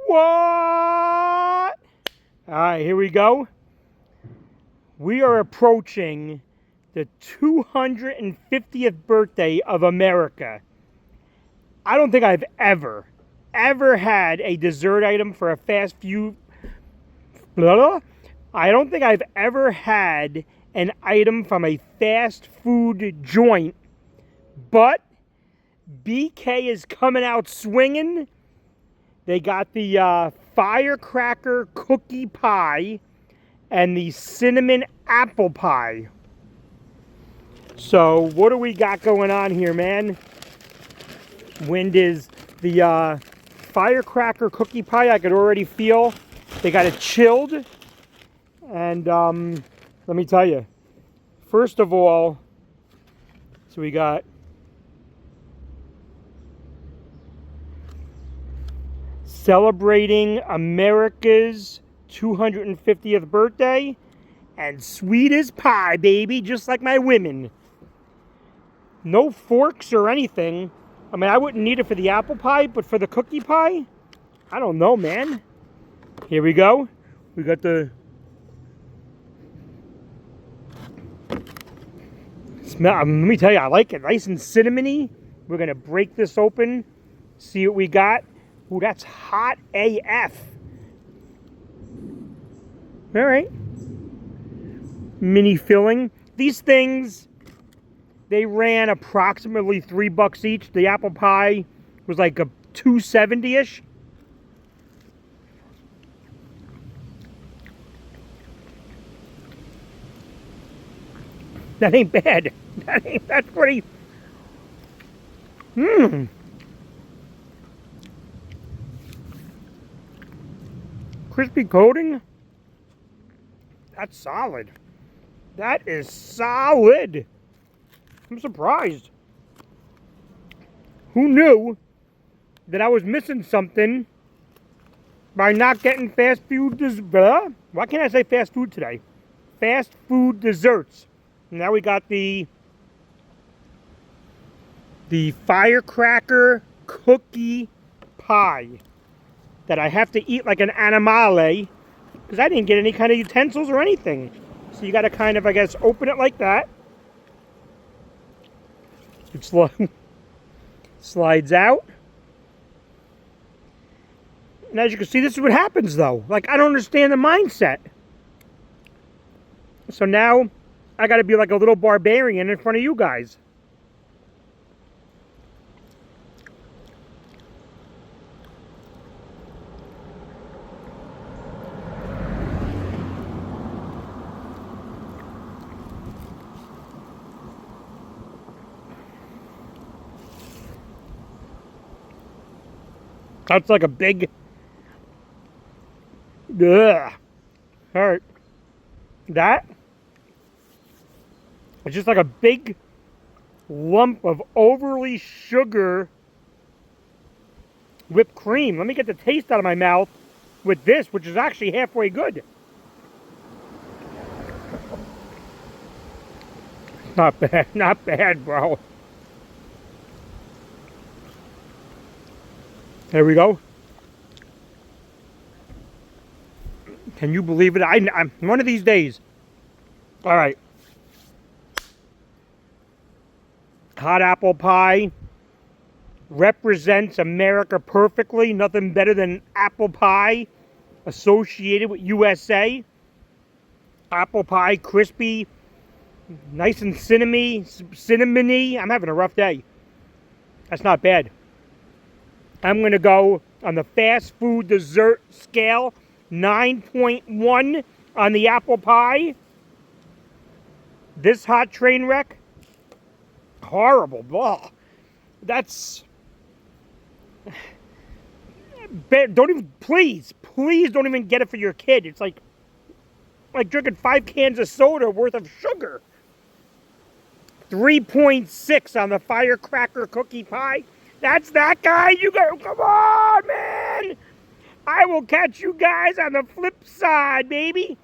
What? All right, here we go. We are approaching the 250th birthday of America. I don't think I've ever had a dessert item for a fast food. I don't think I've ever had an item from a fast food joint, but BK is coming out swinging. They got the Firecracker cookie pie and the cinnamon apple pie. So what do we got going on here, man? Wind is the Firecracker cookie pie. I could already feel they got it chilled. And let me tell you, first of all, so we got celebrating America's 250th birthday, and sweet as pie, baby, just like my women. No forks or anything. I mean, I wouldn't need it for the apple pie, but for the cookie pie, I don't know, man. Here we go. We got the smell. Let me tell you, I like it. Nice and cinnamony. We're gonna break this open, see what we got. Ooh, that's hot AF. All right. Mini filling. These things, they ran approximately $3 each. The apple pie was like a $2.70-ish. That ain't bad. That's pretty. Crispy coating. That's solid. That is solid. I'm surprised. Who knew that I was missing something by not getting fast food desserts? Why can't I say fast food today? Fast food desserts. Now we got the Firecracker cookie pie that I have to eat like an animale because I didn't get any kind of utensils or anything. So you got to kind of, I guess, open it like that. It slides out. And as you can see, this is what happens, though. Like, I don't understand the mindset. So now I got to be like a little barbarian in front of you guys. That's like a big... Ugh. Alright. That is just like a big lump of overly sugar whipped cream. Let me get the taste out of my mouth with this, which is actually halfway good. Not bad. Not bad, bro. There we go. Can you believe it? I'm one of these days. All right. Hot apple pie represents America perfectly. Nothing better than apple pie associated with USA. Apple pie, crispy, nice and cinnamony. I'm having a rough day. That's not bad. I'm going to go on the fast food dessert scale, 9.1 on the apple pie. This hot train wreck, horrible. Ugh. That's... Don't even, please don't even get it for your kid. It's like drinking 5 cans of soda worth of sugar. 3.6 on the Firecracker cookie pie. That's that guy. You go, come on, man. I will catch you guys on the flip side, baby.